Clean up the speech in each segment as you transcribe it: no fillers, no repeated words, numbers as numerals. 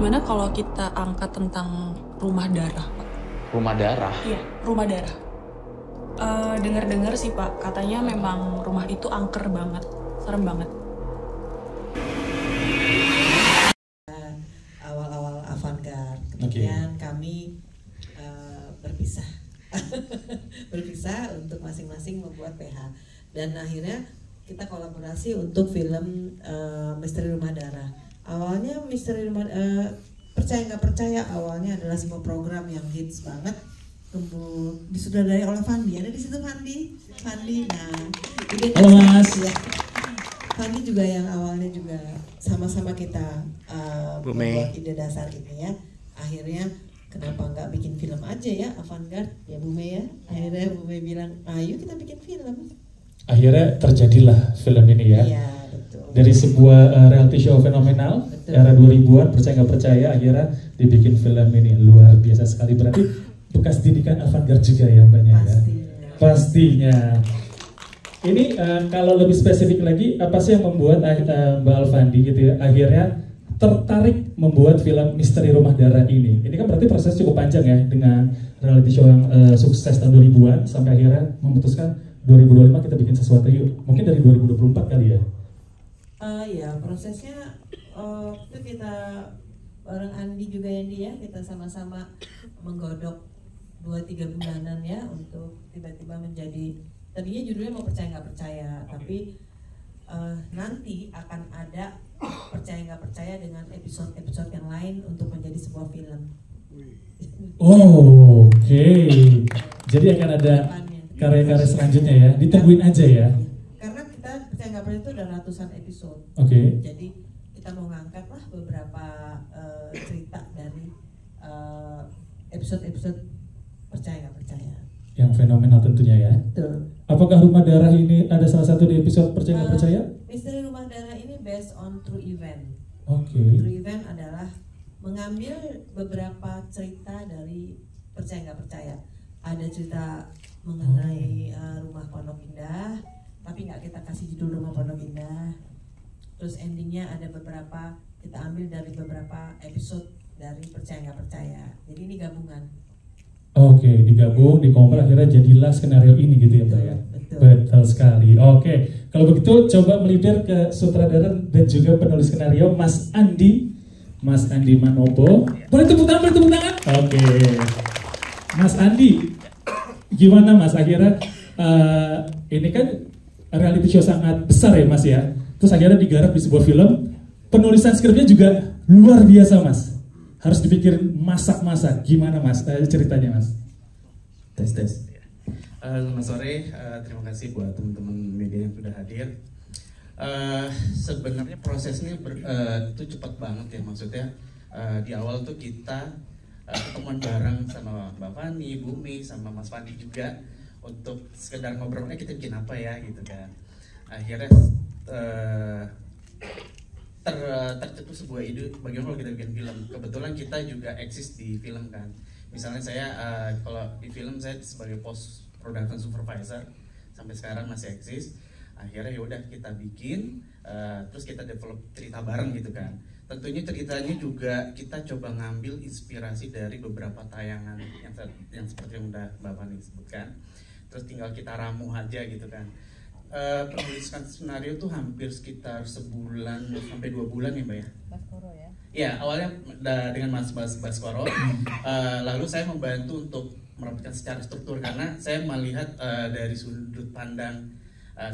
gimana kalau kita angkat tentang rumah darah, Pak? Rumah darah? Iya, rumah darah. Dengar-dengar sih, Pak, katanya memang rumah itu angker banget, serem banget. Awal-awal avant-garde, kemudian kami berpisah. Berpisah untuk masing-masing membuat PH. Dan akhirnya kita kolaborasi untuk film Misteri Rumah Darah. Awalnya Misteri Rumah Percaya Nggak Percaya awalnya adalah sebuah program yang hits banget. Disutradarai oleh Fandi. Ada di situ Fandi. Nah, halo Mas. Ya. Fandi juga yang awalnya juga sama-sama kita membuat ide dasar ini ya. Akhirnya kenapa nggak bikin film aja ya, avant-garde ya Bu Mei ya. Akhirnya Bu Mei bilang, ayo kita bikin film. Akhirnya terjadilah film ini ya. Iya, betul. Dari sebuah reality show fenomenal, betul, era 2000-an, percaya nggak percaya, akhirnya dibikin film ini. Luar biasa sekali, berarti bekas didikan avant-garde juga ya Mbaknya ya? Pastinya. Ini kalau lebih spesifik lagi, apa sih yang membuat Mbak Alfandi gitu ya, akhirnya tertarik membuat film Misteri Rumah Darah ini? Ini kan berarti proses cukup panjang ya, dengan reality show yang sukses tahun 2000-an, sampai akhirnya memutuskan 2025 kita bikin sesuatu yuk. Mungkin dari 2024 kali ya? Ya prosesnya itu kita bareng Andi juga ya, kita sama-sama menggodok 2-3 bulanan ya untuk tiba-tiba menjadi, tadinya judulnya mau percaya nggak percaya, tapi nanti akan ada percaya nggak percaya dengan episode-episode yang lain untuk menjadi sebuah film. Oh, oke. Jadi akan ada karya-karya selanjutnya ya, ditungguin aja ya. Karena kita percaya nggak percaya itu ada ratusan episode. Oke. Jadi kita mau ngangkat lah beberapa cerita dari episode-episode percaya nggak percaya. Yang fenomenal tentunya ya. Betul. Apakah Rumah Darah ini ada salah satu di episode percaya nggak percaya? Misteri Rumah Darah ini based on true event. Oke. True event adalah mengambil beberapa cerita dari percaya nggak percaya. Ada cerita mengenai rumah Pondok Indah, tapi nggak kita kasih judul Rumah Pondok Indah. Terus endingnya ada beberapa kita ambil dari beberapa episode dari percaya nggak percaya. Jadi ini gabungan. Oke, digabung, dikompil, akhirnya jadilah skenario ini gitu ya Mbak ya? Betul sekali. Oke, kalau begitu coba melipir ke sutradara dan juga penulis skenario Mas Andi Manopo. Boleh tepuk tangan, boleh tepuk tangan? Oke. Mas Andi, gimana Mas akhirnya ini kan reality show sangat besar ya Mas ya, terus akhirnya digarap di sebuah film, penulisan skripnya juga luar biasa Mas, harus dipikirin masak-masak, gimana Mas ceritanya Mas? Tes. Selamat sore, terima kasih buat teman-teman media yang sudah hadir. Sebenarnya prosesnya itu cepat banget ya, maksudnya di awal tuh kita ketemuan bareng sama Mbak Fani, Bumi, sama Mas Fandi juga untuk sekedar ngobrolnya kita bikin apa ya gitu kan. Akhirnya tercetus sebuah ide bagaimana kalau kita bikin film. Kebetulan kita juga eksis di film kan. Misalnya saya kalau di film saya sebagai post production supervisor sampai sekarang masih eksis. Akhirnya yaudah kita bikin, terus kita develop cerita bareng gitu kan. Tentunya ceritanya juga kita coba ngambil inspirasi dari beberapa tayangan yang seperti yang udah Bapak sebutkan. Terus tinggal kita ramu aja gitu kan. Penulisan skenario tuh hampir sekitar sebulan sampai 2 bulan ya Mbak ya? Baskoro ya? Ya, awalnya dengan Mas Baskoro. Lalu saya membantu untuk merapikan secara struktur karena saya melihat dari sudut pandang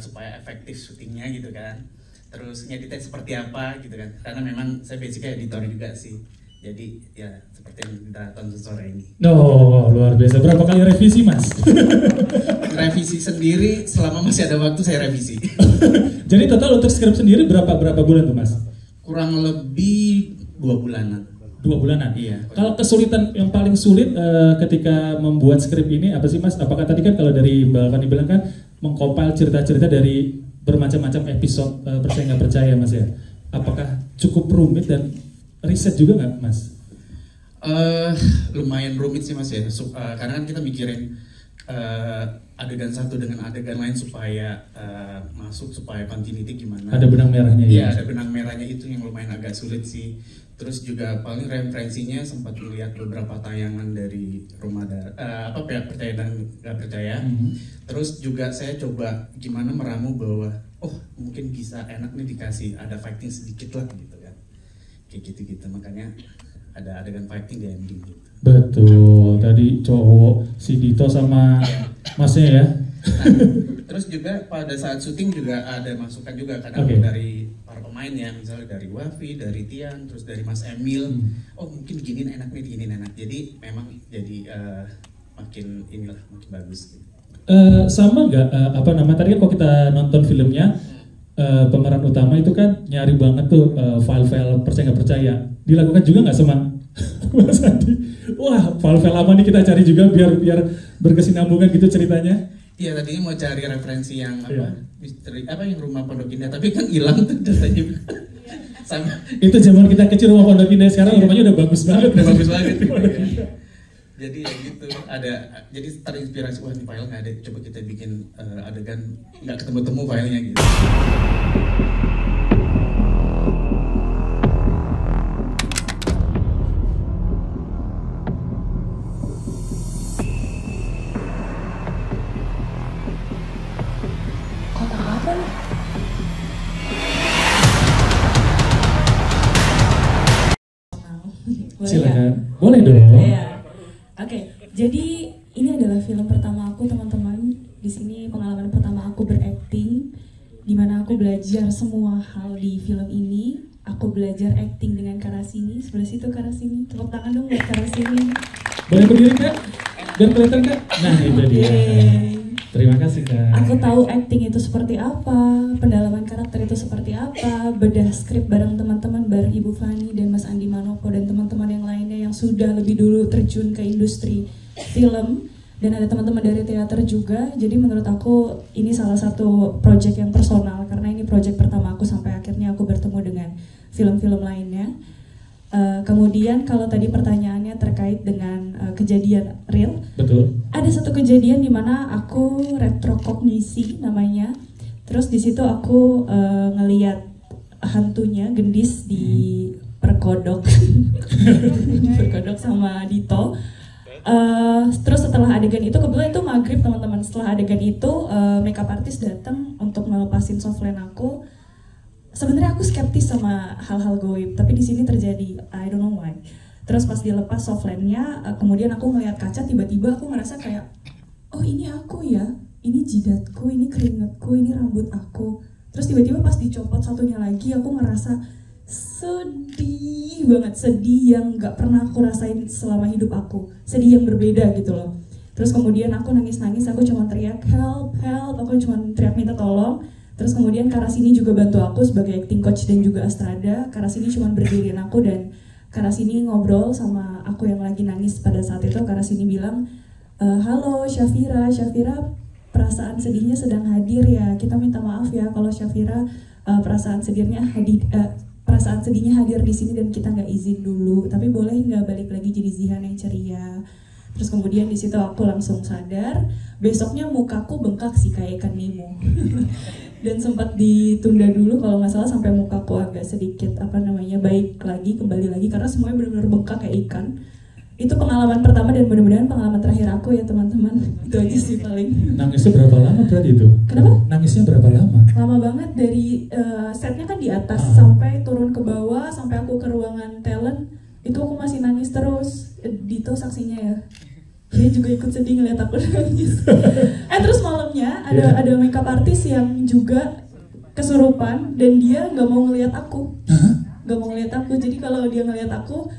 supaya efektif syutingnya gitu kan. Terus ngeditnya seperti apa gitu kan, karena memang saya basicnya editor juga sih, jadi ya seperti yang kita tonton sore ini. Luar biasa. Berapa kali revisi Mas? Revisi sendiri selama masih ada waktu saya revisi. Jadi total untuk skrip sendiri berapa bulan tuh Mas? Kurang lebih 2 bulanan. 2 bulanan? Iya. Kalau kesulitan yang paling sulit ketika membuat skrip ini apa sih Mas? Apakah tadi kan kalau dari Mbak Fani bilang kan mengkompil cerita-cerita dari bermacam-macam episode percaya nggak percaya Mas ya? Apakah cukup rumit dan riset juga nggak Mas? Lumayan rumit sih Mas ya, karena kan kita mikirin adegan satu dengan adegan lain supaya masuk, supaya continuity gimana. Ada benang merahnya ya? Iya, ada benang merahnya, itu yang lumayan agak sulit sih. Terus juga paling referensinya sempat melihat beberapa tayangan dari pihak percaya dan nggak percaya. Terus juga saya coba gimana meramu bahwa mungkin bisa enak nih dikasih ada fighting sedikit lah gitu kan, kayak gitu makanya ada adegan fighting di ending gitu. Betul, tadi cowok si Dito sama masnya ya. Nah, terus juga pada saat syuting juga ada masukan juga kadang dari para pemain ya, misalnya dari Wafi, dari Tian, terus dari Mas Emil. Mungkin giniin enak nih, giniin enak. Jadi memang jadi makin bagus gitu. Sama nggak tadi kan kalau kita nonton filmnya pemeran utama itu kan nyari banget tuh file-file percaya nggak percaya, dilakukan juga nggak sama Mas Andi? Wah, file-file lama nih kita cari juga biar berkesinambungan gitu ceritanya. Iya, tadinya mau cari referensi yang misteri yang Rumah Pondok Indah, tapi kan hilang tuh datanya. Sama. Itu zaman kita kecil Rumah Pondok Indah, sekarang rumahnya udah bagus banget. Jadi ya gitu, jadi terinspirasi, wah ini file nggak ada, coba kita bikin adegan nggak ketemu filenya gitu. Kotak apa nih? Silakan, boleh dong. Oke, jadi ini adalah film pertama aku, teman-teman. Di sini pengalaman pertama aku berakting, di mana aku belajar semua hal di film ini. Aku belajar acting dengan Karasini. Sebelah situ Karasini. Tepuk tangan dong buat Karasini. Boleh berdiri Kak? Biar kelihatan Kak? Nah itu dia. Terima kasih Kak. Aku tahu acting itu seperti apa, pendalaman karakter itu seperti apa, bedah skrip bareng teman-teman, bareng Ibu Fani dan Mas Andi Manopo dan teman-teman yang lainnya yang sudah lebih dulu terjun ke industri film, dan ada teman-teman dari teater juga. Jadi menurut aku ini salah satu project yang personal karena ini project pertama aku sampai akhirnya aku bertemu dengan film-film lainnya. Kemudian kalau tadi pertanyaannya terkait dengan kejadian real, betul. Ada satu kejadian di mana aku retrokognisi namanya. Terus di situ aku ngelihat hantunya gendis di perkodok, perkodok sama Dito. Terus setelah adegan itu, kebetulan itu maghrib teman-teman. Setelah adegan itu makeup artist datang untuk ngelepasin softline aku. Sebenarnya aku skeptis sama hal-hal goib, tapi di sini terjadi, I don't know why. Terus pas dilepas softline-nya, kemudian aku ngeliat kaca, tiba-tiba aku ngerasa kayak, oh ini aku ya, ini jidatku, ini keringetku, ini rambut aku. Terus tiba-tiba pas dicopot satunya lagi, aku ngerasa sedih banget, sedih yang gak pernah aku rasain selama hidup aku, sedih yang berbeda gitu loh. Terus kemudian aku nangis-nangis, aku cuma teriak help, help, aku cuma teriak minta tolong. Terus kemudian Karasini juga bantu aku sebagai acting coach dan juga Astrada. Karasini cuma berdiriin aku dan Karasini ngobrol sama aku yang lagi nangis pada saat itu. Karasini bilang, halo Syafira, perasaan sedihnya sedang hadir ya. Kita minta maaf ya kalau Syafira perasaan sedihnya hadir di sini dan kita nggak izin dulu. Tapi boleh nggak balik lagi jadi Zihan yang ceria? Terus kemudian di situ aku langsung sadar. Besoknya mukaku bengkak sih kayak ikan Nemo. Dan sempat ditunda dulu kalau nggak salah sampai mukaku agak sedikit baik lagi, kembali lagi karena semuanya benar-benar bengkak kayak ikan. Itu pengalaman pertama dan mudah-mudahan pengalaman terakhir aku ya teman-teman. Itu aja sih paling. Nangisnya berapa lama berarti itu? Kenapa? Nangisnya berapa lama? Lama banget, dari setnya kan di atas sampai turun ke bawah, sampai aku ke ruangan talent itu aku masih nangis terus. Dito saksinya ya. Dia juga ikut sedih ngeliat aku nangis. Terus malamnya ada makeup artist yang juga kesurupan dan dia nggak mau ngeliat aku, nggak mau ngeliat aku. Jadi kalau dia ngeliat aku,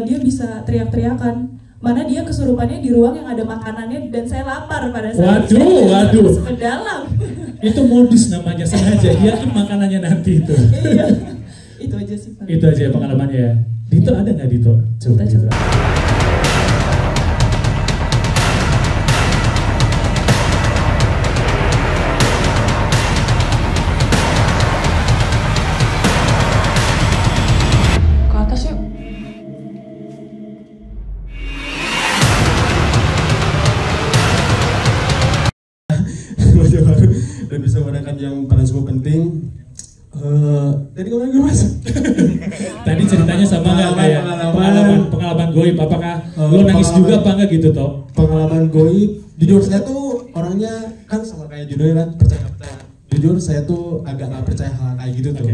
dia bisa teriak-teriakan. Mana dia kesurupannya di ruang yang ada makanannya dan saya lapar pada saat itu. Waduh. Ke dalam. Itu modus namanya, sengaja dia makanannya nanti itu. Iya. Itu aja sih Pak. Itu aja pengalamannya ya. Dito ada nggak Dito? Coba. Dan bisa menggunakan yang paling cukup penting. Tadi ngomongin gue mas. Tadi ceritanya sama nggak kayak pengalaman goib? Apakah lo nangis juga apa enggak gitu toh? Pengalaman goib, jujur saya tuh orangnya kan sama kayak judulnya kan percaya nggak percaya. Jujur saya tuh agak nggak percaya hal kayak gitu tuh.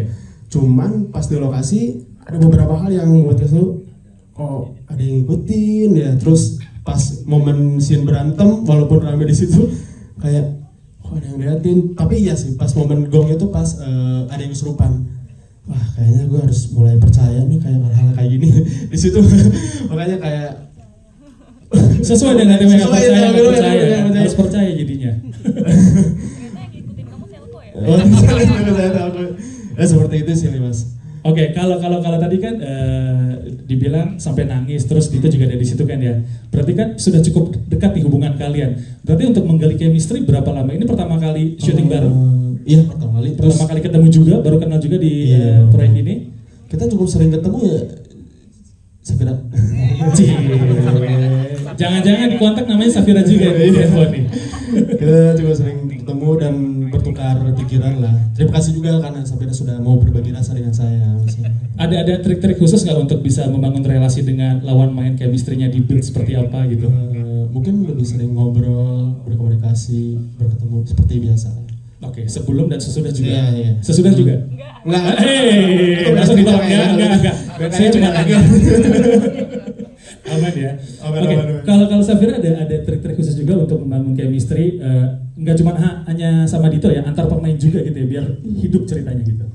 Cuman pas di lokasi ada beberapa hal yang membuat saya tuh kok ada yang ngikutin ya. Terus pas momen scene berantem walaupun rame di situ kayak ada yang liatin, tapi iya sih pas momen gong itu pas ada yang kesurupan. Wah kayaknya gue harus mulai percaya nih kayak hal-hal kayak gini di situ. Makanya kayak sesuai dengan tema yang percaya, harus percaya jadinya. Ya seperti itu sih Mas. Oke, kalau tadi kan dibilang sampai nangis, terus Dito juga ada di situ kan ya. Berarti kan sudah cukup dekat nih hubungan kalian. Berarti untuk menggali chemistry berapa lama? Ini pertama kali syuting bareng? Iya pertama kali. Terus pertama kali ketemu juga, baru kenal juga di proyek ini. Kita cukup sering ketemu ya. Safira. Jangan-jangan di kontak namanya Safira juga ya di handphone nih. Kita juga sering ketemu dan bertukar pikiran lah. Terima kasih juga karena Safira sudah mau berbagi rasa dengan saya. Ada trik-trik khusus nggak untuk bisa membangun relasi dengan lawan main, chemistry-nya di build seperti apa gitu? Mungkin lebih sering ngobrol, berkomunikasi, berketemu seperti biasa. Oke, sebelum dan sesudah juga. Iya. Sesudah juga? Enggak. Langsung ditolak ya? Enggak. Saya cuma nanya. Aman ya. Oke. Kalau Safira ada trik-trik khusus juga untuk membangun chemistry, nggak cuma hanya sama Dito ya, antar pemain juga gitu ya, biar hidup ceritanya gitu.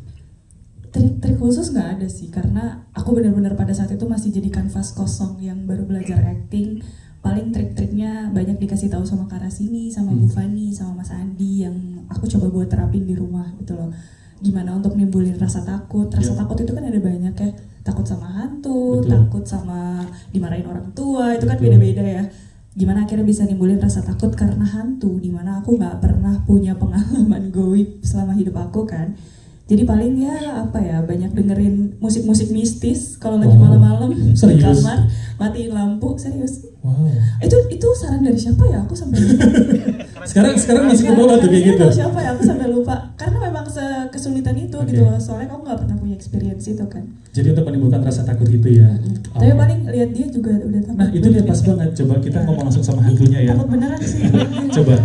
Trik-trik khusus nggak ada sih, karena aku benar-benar pada saat itu masih jadi kanvas kosong yang baru belajar acting. Paling trik-triknya banyak dikasih tahu sama Kak Rasini, sama Bu Fani, sama Mas Andi yang aku coba buat terapin di rumah gitu loh. Gimana untuk nimbulin rasa takut. Rasa takut itu kan ada banyak ya. Takut sama hantu, takut sama dimarahin orang tua, itu kan beda-beda ya. Gimana akhirnya bisa nimbulin rasa takut karena hantu, dimana aku nggak pernah punya pengalaman goib selama hidup aku kan. Jadi paling ya apa ya, banyak dengerin musik-musik mistis kalau lagi malam-malam di kamar, matiin lampu, serius. Wow. Itu saran dari siapa ya? Aku sampai lupa. sekarang masih ke bawah tuh kayak gitu. Siapa ya? Aku sampai lupa. Karena memang kesulitan itu gitu loh. Soalnya kamu nggak pernah punya experience itu kan. Jadi untuk menimbulkan rasa takut itu ya. Tapi paling lihat dia juga udah takut. Nah itu dia pas banget. Coba kita ngomong langsung sama hantunya ya. Takut beneran sih. Coba.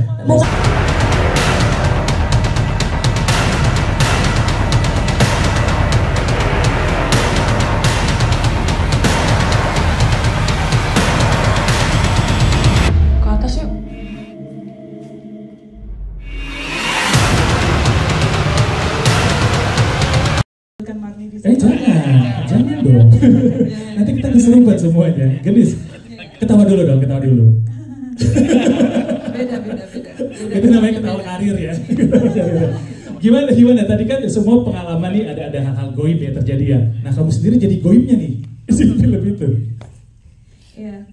Jangan dong. Nanti kita diselipet semuanya. Gendis, ketawa dulu dong, ketawa dulu. Beda. Itu namanya ketawa karir ya. Gimana? Tadi kan semua pengalaman nih ada hal-hal goib ya terjadi ya. Nah kamu sendiri jadi goibnya nih di film itu. Iya.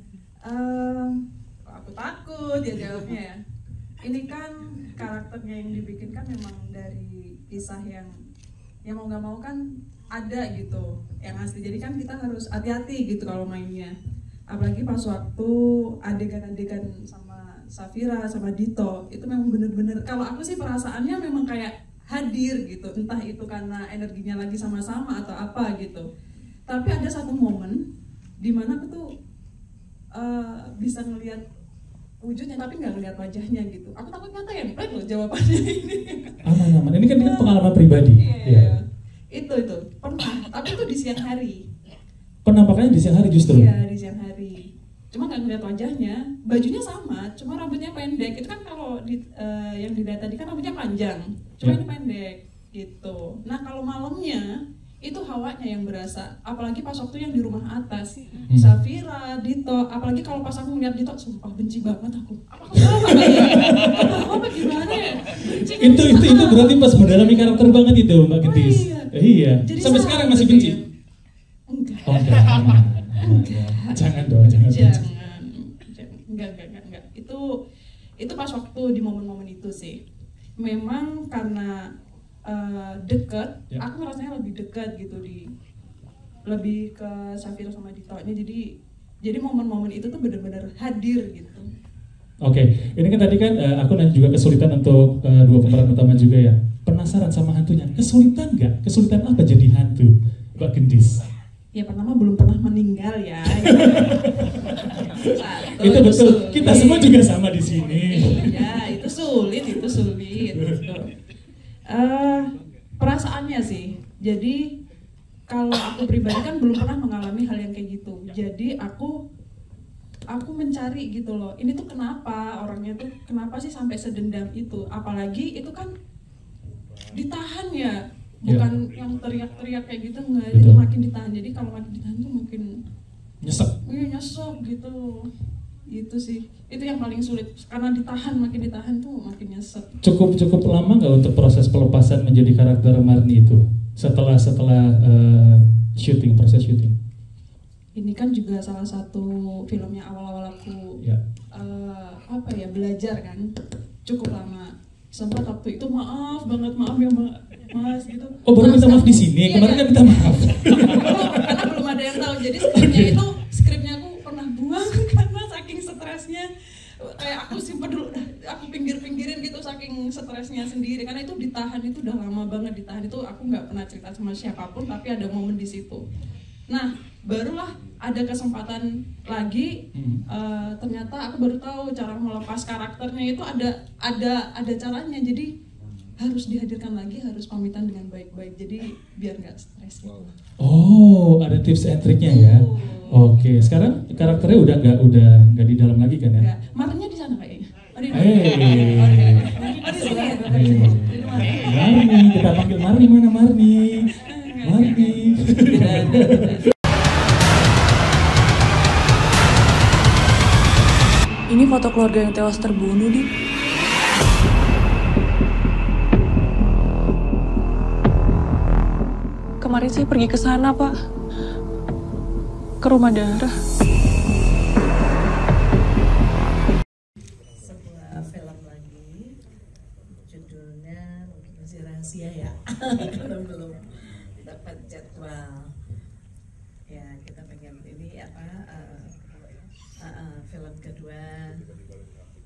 Aku takut ya jawabnya ya. Ini kan karakternya yang dibikin kan memang dari kisah yang mau nggak mau kan ada gitu yang asli, jadi kan kita harus hati-hati gitu kalau mainnya, apalagi pas waktu adegan-adegan sama Safira sama Dito itu memang bener-bener kalau aku sih perasaannya memang kayak hadir gitu, entah itu karena energinya lagi sama-sama atau apa gitu. Tapi ada satu momen dimana aku tuh bisa ngelihat wujudnya tapi nggak ngelihat wajahnya gitu. Aku takutnya template loh jawabannya ini. Aman. Ini kan pengalaman pribadi. Iya. Itu pernah, tapi itu di siang hari. Penampakannya di siang hari justru? Iya, di siang hari. Cuma nggak ngeliat wajahnya, bajunya sama, cuma rambutnya pendek. Itu kan kalau yang dilihat tadi kan rambutnya panjang, cuma ini pendek gitu. Nah kalau malamnya itu hawanya yang berasa, apalagi pas waktu yang di rumah atas, Safira, Dito, apalagi kalau pas aku ngeliat Dito, sumpah benci banget aku. Apa gimana ya? Itu berarti pas mendalami karakter banget itu Mbak Gendis. Iya. Sampai sekarang masih benci? Enggak. Oh, enggak. Jangan dong, jangan. Enggak. Itu pas waktu di momen-momen itu sih. Memang karena dekat, aku ngerasanya lebih dekat gitu lebih ke Safira sama Dito-nya, jadi momen-momen itu tuh benar-benar hadir gitu. Oke, ini kan tadi kan aku nanya juga kesulitan untuk dua pemeran utama juga ya. Penasaran sama hantunya, kesulitan nggak? Kesulitan apa jadi hantu, Mbak Gendis? ya pertama belum pernah meninggal ya. Satu, Itu betul. sulit. Kita semua juga sama di sini. Iya, itu sulit. Perasaannya sih. Jadi kalau aku pribadi kan belum pernah mengalami hal yang kayak gitu. Jadi aku mencari gitu loh. Ini tuh kenapa orangnya tuh kenapa sih sampai sedendam itu? Apalagi itu kan ditahan ya. Bukan yang teriak-teriak kayak gitu, enggak, itu makin ditahan. Jadi kalau makin ditahan tuh makin Nyesek. Iya, nyesek gitu. Itu sih. Itu yang paling sulit karena makin ditahan tuh makin nyesek. Cukup lama nggak untuk proses pelepasan menjadi karakter Marni itu? Setelah proses syuting. Ini kan juga salah satu film yang awal-awal aku belajar kan. Cukup lama. Sempat waktu itu maaf ya Mas gitu. Oh, baru minta maaf di sini. Kemarin kan minta maaf. Karena belum ada yang tahu. Jadi skripnya aku pernah buang karena saking stresnya. Kayak aku simpan dulu, aku pinggir-pinggirin gitu saking stresnya sendiri. Karena itu ditahan itu udah lama banget ditahan itu aku nggak pernah cerita sama siapapun, tapi ada momen di situ. Nah, barulah ada kesempatan lagi. Ternyata aku baru tahu cara melepas karakternya itu ada caranya. Jadi harus dihadirkan lagi, harus pamitan dengan baik-baik. Jadi biar nggak stres gitu. Oh, ada tips and triknya ya. Oke, sekarang karakternya udah nggak di dalam lagi kan ya? Marninya di sana kayaknya. Marni, kita panggil Marni, mana Marni? Marni. Ini foto keluarga yang tewas terbunuh, Di. Kemarin saya pergi ke sana, Pak. Ke rumah darah. Sebuah film lagi, judulnya mungkin masih rahasia ya, karena belum dapat jadwal. Ya, kita pengen ini film kedua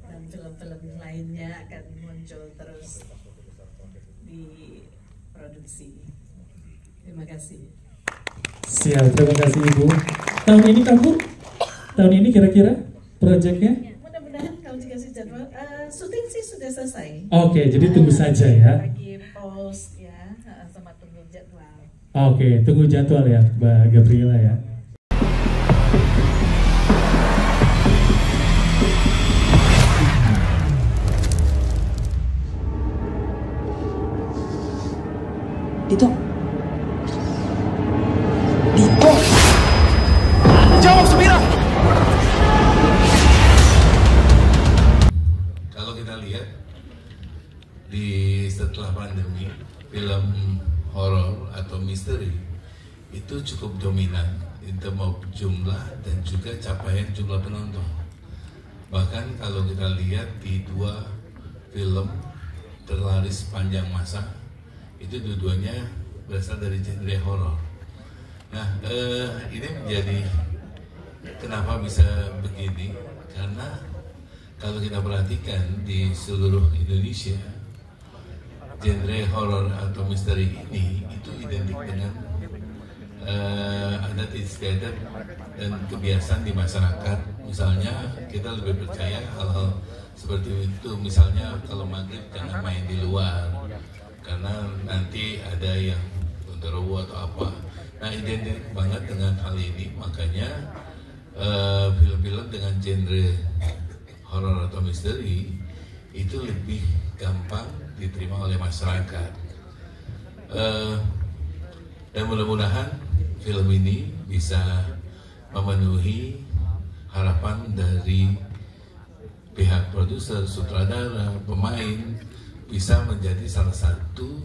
dan film-film lainnya akan muncul terus di produksi. Terima kasih. Siap, terima kasih Ibu. Tahun ini kira-kira proyeknya? Ya, mudah-mudahan kalau dikasih jadwal, syuting sih sudah selesai. Oke, jadi tunggu saja ya. Lagi post ya, sama tunggu jadwal. Oke, tunggu jadwal ya, Mbak Gabriela ya. Dito. Jawab, Sumira! Kalau kita lihat setelah pandemi, film horor atau misteri itu cukup dominan in terms of jumlah dan juga capaian jumlah penonton. Bahkan kalau kita lihat di dua film terlaris sepanjang masa, itu dua-duanya berasal dari genre horor. Nah, ini menjadi kenapa bisa begini? Karena kalau kita perhatikan di seluruh Indonesia, genre horor atau misteri ini itu identik dengan adat istiadat dan kebiasaan di masyarakat. Misalnya kita lebih percaya hal-hal seperti itu. Misalnya kalau maghrib jangan main di luar karena nanti ada yang genderuwo atau apa. Nah, identik banget dengan hal ini, makanya film-film dengan genre horor atau misteri itu lebih gampang diterima oleh masyarakat. Dan mudah-mudahan film ini bisa memenuhi harapan dari pihak produser, sutradara, pemain, bisa menjadi salah satu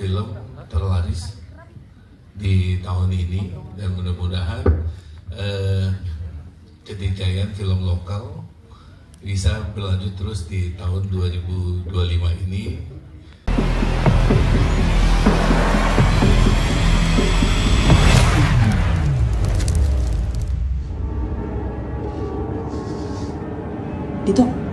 film terlaris di tahun ini, dan mudah-mudahan kejayaan film lokal bisa berlanjut terus di tahun 2025 ini. Dito.